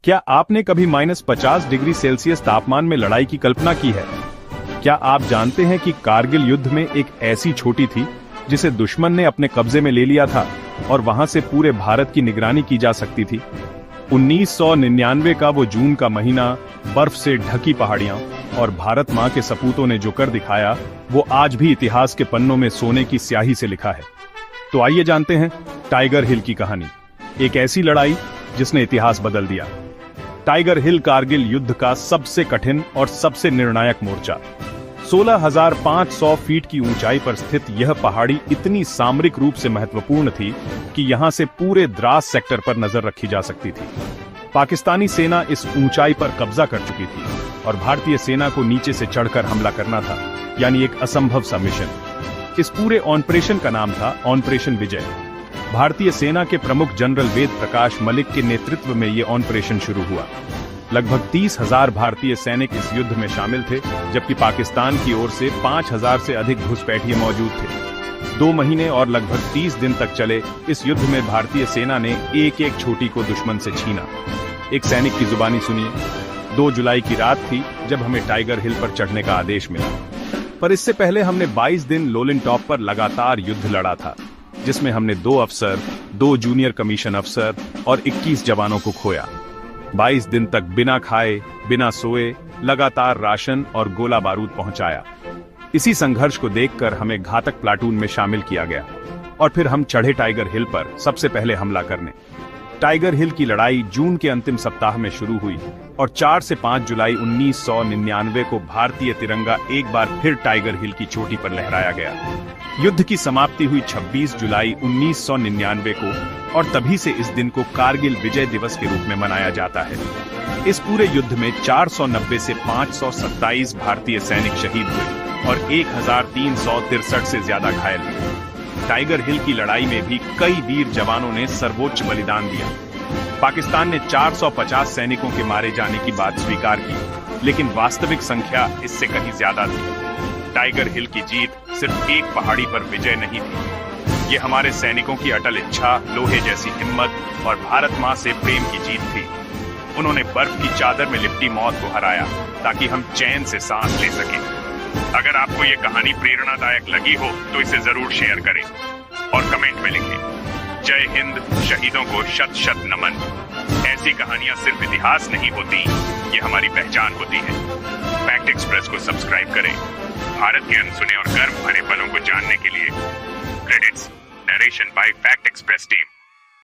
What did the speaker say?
क्या आपने कभी -50 डिग्री सेल्सियस तापमान में लड़ाई की कल्पना की है? क्या आप जानते हैं कि कारगिल युद्ध में एक ऐसी छोटी थी जिसे दुश्मन ने अपने कब्जे में ले लिया था और वहां से पूरे भारत की निगरानी की जा सकती थी? 1999 का वो जून का महीना, बर्फ से ढकी पहाड़ियां और भारत मां के सपूतों ने जो कर दिखाया, वो आज भी इतिहास के पन्नों में सोने की स्याही से लिखा है। तो आइए जानते हैं टाइगर हिल की कहानी, एक ऐसी लड़ाई जिसने इतिहास बदल दिया। टाइगर हिल कारगिल युद्ध का सबसे कठिन और सबसे निर्णायक मोर्चा। 16,500 फीट की ऊंचाई पर स्थित यह पहाड़ी इतनी सामरिक रूप से महत्वपूर्ण थी कि यहां से पूरे द्रास सेक्टर पर नजर रखी जा सकती थी। पाकिस्तानी सेना इस ऊंचाई पर कब्जा कर चुकी थी और भारतीय सेना को नीचे से चढ़कर हमला करना था, यानी एक असंभव सा मिशन। इस पूरे ऑपरेशन का नाम था ऑपरेशन विजय। भारतीय सेना के प्रमुख जनरल वेद प्रकाश मलिक के नेतृत्व में यह ऑपरेशन शुरू हुआ। लगभग 30,000 भारतीय सैनिक इस युद्ध में शामिल थे, जबकि पाकिस्तान की ओर से 5,000 से अधिक घुसपैठिए मौजूद थे। 2 महीने और लगभग 30 दिन तक चले इस युद्ध में भारतीय सेना ने एक एक छोटी को दुश्मन से छीना। एक सैनिक की जुबानी सुनिए। 2 जुलाई की रात थी जब हमें टाइगर हिल पर चढ़ने का आदेश मिला, पर इससे पहले हमने 22 दिन लोलिन टॉप पर लगातार युद्ध लड़ा था, जिसमें हमने 2 अफसर, 2 जूनियर कमीशन अफसर और 21 जवानों को खोया। 22 दिन तक बिना खाए, बिना सोए, लगातार राशन और गोला बारूद पहुंचाया। इसी संघर्ष को देखकर हमें घातक प्लाटून में शामिल किया गया और फिर हम चढ़े टाइगर हिल पर सबसे पहले हमला करने। टाइगर हिल की लड़ाई जून के अंतिम सप्ताह में शुरू हुई और 4 से 5 जुलाई 1999 को भारतीय तिरंगा एक बार फिर टाइगर हिल की चोटी पर लहराया गया। युद्ध की समाप्ति हुई 26 जुलाई 1999 को और तभी से इस दिन को कारगिल विजय दिवस के रूप में मनाया जाता है। इस पूरे युद्ध में 490 से 527 भारतीय सैनिक शहीद हुए और 1,363 से ज्यादा घायल हुए। टाइगर हिल की लड़ाई में भी कई वीर जवानों ने सर्वोच्च बलिदान दिया। पाकिस्तान ने 450 सैनिकों के मारे जाने की बात स्वीकार की, लेकिन वास्तविक संख्या इससे कहीं ज्यादा थी। टाइगर हिल की जीत सिर्फ एक पहाड़ी पर विजय नहीं थी, ये हमारे सैनिकों की अटल इच्छा, लोहे जैसी हिम्मत और भारत मां से प्रेम की जीत थी। उन्होंने बर्फ की चादर में लिपटी मौत को हराया ताकि हम चैन से सांस ले सकें। अगर आपको ये कहानी प्रेरणादायक लगी हो तो इसे जरूर शेयर करें और कमेंट में लिखें, जय हिंद, शहीदों को शत शत नमन। ऐसी कहानियां सिर्फ इतिहास नहीं होती, ये हमारी पहचान होती है। फैक्ट एक्सप्रेस को सब्सक्राइब करें। भारत के अनसुने और गर्व भरे पलों को जानने के लिए। Credits narration bye fact express team.